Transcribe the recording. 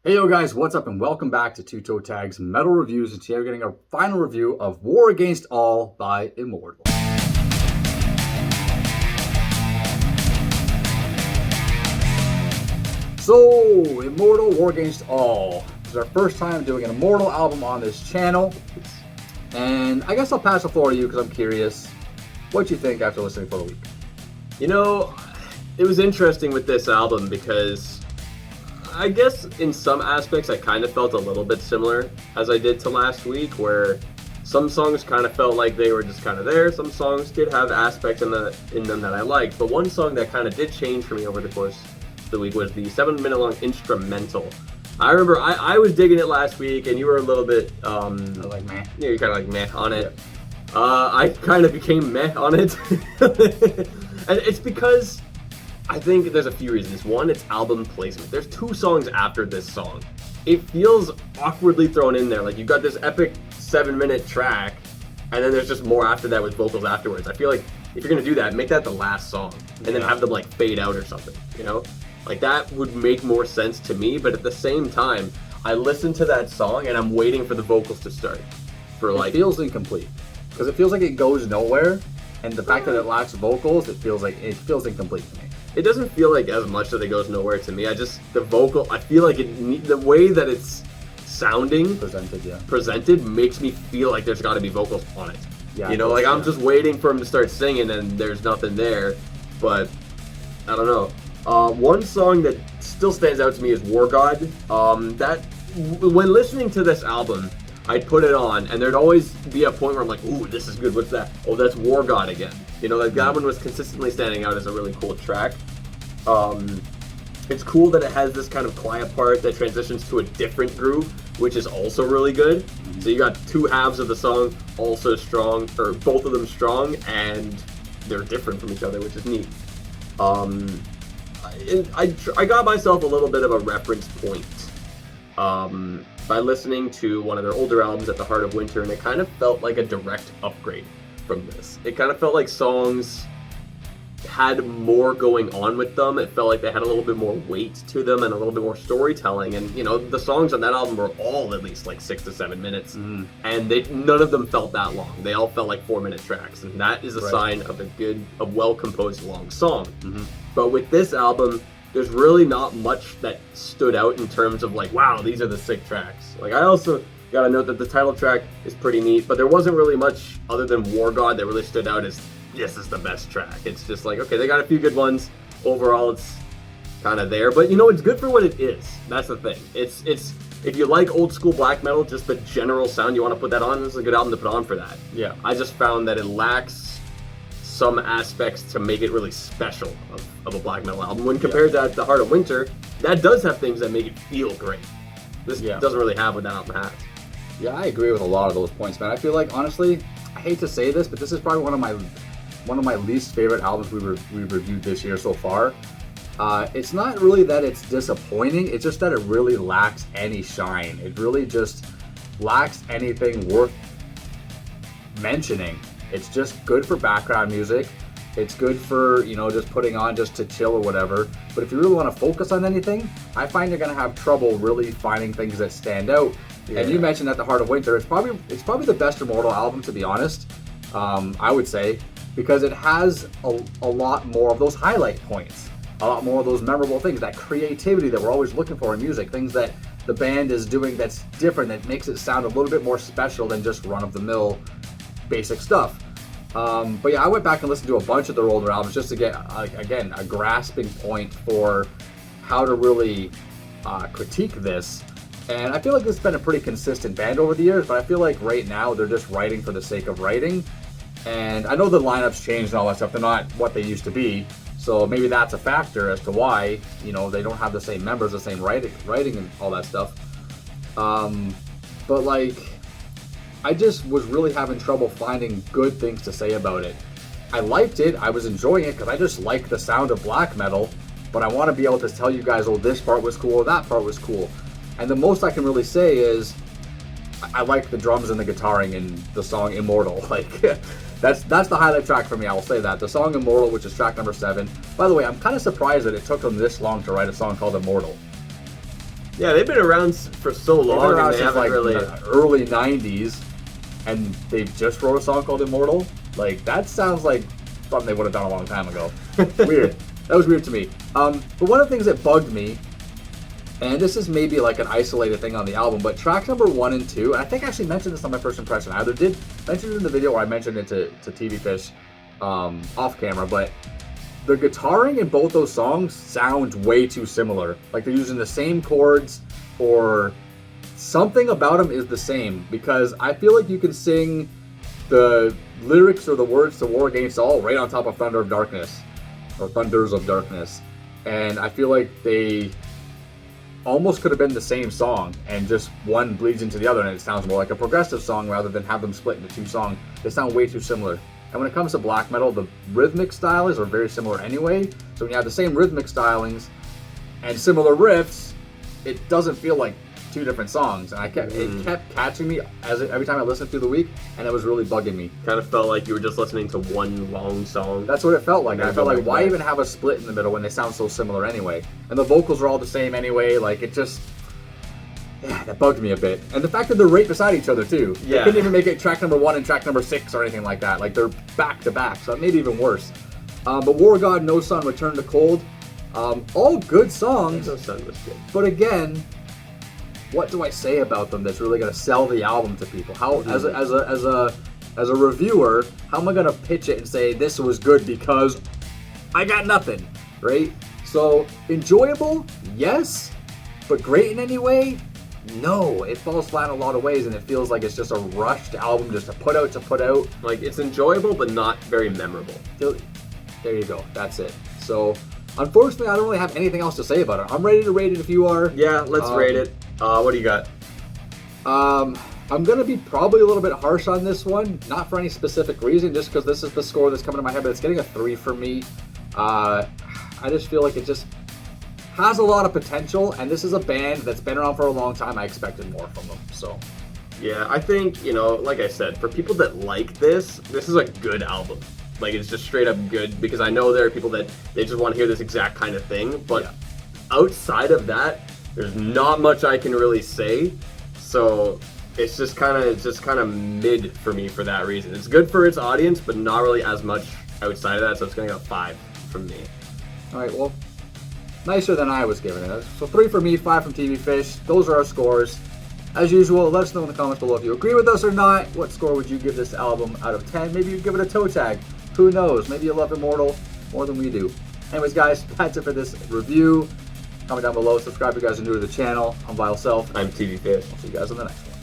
Hey yo guys, what's up and welcome back to Two Toe Tag's Metal Reviews, and today we're getting our final review of War Against All by Immortal. So, Immortal, War Against All. This is our first time doing an Immortal album on this channel, and I guess I'll pass the floor to you because I'm curious what you think after listening for a week. You know, it was interesting with this album because I guess in some aspects I kind of felt a little bit similar as I did to last week, where some songs kind of felt like they were just kind of there. Some songs did have aspects in them that I liked, but one song that kind of did change for me over the course of the week was the 7-minute long instrumental. I remember I was digging it last week, and you were a little bit Like, meh. yeah, you're kind of like meh on it. I kind of became meh on it, and it's because I think there's a few reasons. One, it's album placement. There's 2 songs after this song. It feels awkwardly thrown in there. Like, you've got this epic 7-minute track, and then there's just more after that with vocals afterwards. I feel like if you're gonna do that, make that the last song, and then have them like fade out or something, you know? Like, that would make more sense to me, but at the same time, I listen to that song and I'm waiting for the vocals to start. It feels incomplete because it feels like it goes nowhere, and the fact that it lacks vocals, it feels incomplete to me. It doesn't feel like as much that it goes nowhere to me. I feel like the way that it's sounding presented makes me feel like there's got to be vocals on it. Yeah, you know, like I'm just waiting for him to start singing and there's nothing there. But I don't know. One song that still stands out to me is War God. When listening to this album, I'd put it on, and there'd always be a point where I'm like, ooh, this is good, what's that? Oh, that's War God again. You know, like that one was consistently standing out as a really cool track. It's cool that it has this kind of quiet part that transitions to a different groove, which is also really good. Mm-hmm. So you got 2 halves of the song also strong, or both of them strong, and they're different from each other, which is neat. I got myself a little bit of a reference point by listening to one of their older albums, At the Heart of Winter, and it kind of felt like a direct upgrade from this. It kind of felt like songs had more going on with them. It felt like they had a little bit more weight to them and a little bit more storytelling. And, you know, the songs on that album were all at least like 6 to 7 minutes, and none of them felt that long. They all felt like 4-minute tracks, and that is a sign of a well-composed long song. But with this album, there's really not much that stood out in terms of like, wow, these are the sick tracks. Like, I also gotta note that the title track is pretty neat, but there wasn't really much other than War God that really stood out as this is the best track. It's just like, okay, they got a few good ones. Overall, it's kind of there, but you know, it's good for what it is. That's the thing. It's if you like old school black metal, just the general sound, you want to put that on, this is a good album to put on for that. Yeah. I just found that it lacks some aspects to make it really special of a black metal album. When compared to At the Heart of Winter, that does have things that make it feel great. This doesn't really have what that album has. Yeah, I agree with a lot of those points, man. I feel like, honestly, I hate to say this, but this is probably one of my least favorite albums we've reviewed this year so far. It's not really that it's disappointing, it's just that it really lacks any shine. It really just lacks anything worth mentioning. It's just good for background music. It's good for, you know, just putting on just to chill or whatever. But if you really want to focus on anything, I find you're going to have trouble really finding things that stand out. Yeah. And you mentioned At the Heart of Winter. It's probably the best Immortal album, to be honest. I would say, because it has a lot more of those highlight points, a lot more of those memorable things, that creativity that we're always looking for in music, things that the band is doing that's different, that makes it sound a little bit more special than just run-of-the-mill basic stuff. But yeah, I went back and listened to a bunch of their older albums just to get, again, a grasping point for how to really critique this. And I feel like this has been a pretty consistent band over the years, but I feel like right now they're just writing for the sake of writing. And I know the lineups changed and all that stuff. They're not what they used to be. So maybe that's a factor as to why, you know, they don't have the same members, the same writing and all that stuff. But like, I just was really having trouble finding good things to say about it. I liked it, I was enjoying it because I just like the sound of black metal, but I want to be able to tell you guys, oh, this part was cool or that part was cool. And the most I can really say is I like the drums and the guitaring in the song Immortal. Like, that's the highlight track for me, I will say that. The song Immortal, which is track number 7. By the way, I'm kind of surprised that it took them this long to write a song called Immortal. Yeah, they've been around for so They've been long, around and they since haven't like really. the early '90s, and they've just wrote a song called "Immortal." Like that sounds like something they would have done a long time ago. Weird. That was weird to me. But one of the things that bugged me, and this is maybe like an isolated thing on the album, but track number 1 and 2, and I think I actually mentioned this on my first impression. I either did mention it in the video or I mentioned it to TV Fish off camera, but the guitaring in both those songs sounds way too similar. Like they're using the same chords, or something about them is the same, because I feel like you can sing the lyrics or the words to War Against All right on top of Thunder of Darkness, or Thunders of Darkness, and I feel like they almost could have been the same song, and just one bleeds into the other and it sounds more like a progressive song rather than have them split into 2 songs. They sound way too similar. And when it comes to black metal, the rhythmic styles are very similar anyway, so when you have the same rhythmic stylings and similar riffs, it doesn't feel like 2 different songs, and it kept catching me every time I listened through the week, and it was really bugging me. Kind of felt like you were just listening to one long song. That's what it felt like. Yeah, I felt like, like why that. even have a split in the middle when they sound so similar anyway? And the vocals are all the same anyway. Like it just, yeah, that bugged me a bit. And the fact that they're right beside each other too. Yeah. They couldn't even make it track number 1 and track number 6 or anything like that. Like they're back to back, so it made it even worse. But War God, No Sun, Return to Cold, all good songs. No Sun was good. But again, what do I say about them that's really going to sell the album to people? How, as a reviewer, how am I going to pitch it and say this was good because I got nothing, right? So enjoyable, yes, but great in any way? No. It falls flat in a lot of ways, and it feels like it's just a rushed album just to put out. Like, it's enjoyable, but not very memorable. There you go. That's it. So unfortunately, I don't really have anything else to say about it. I'm ready to rate it if you are. Yeah, let's rate it. What do you got? I'm going to be probably a little bit harsh on this one, not for any specific reason, just because this is the score that's coming to my head, but it's getting a 3 for me. I just feel like it just has a lot of potential, and this is a band that's been around for a long time. I expected more from them, so. Yeah, I think, like I said, for people that like this is a good album. Like, it's just straight up good, because I know there are people that they just want to hear this exact kind of thing, but outside of that, there's not much I can really say. So it's just kind of mid for me for that reason. It's good for its audience, but not really as much outside of that. So it's gonna get a 5 from me. All right, well, nicer than I was giving it. So 3 for me, 5 from TV Fish. Those are our scores. As usual, let us know in the comments below if you agree with us or not. What score would you give this album out of 10? Maybe you'd give it a toe tag. Who knows? Maybe you love Immortal more than we do. Anyways, guys, that's it for this review. Comment down below. Subscribe if you guys are new to the channel. I'm Vile Self. I'm TV Fish. I'll see you guys on the next one.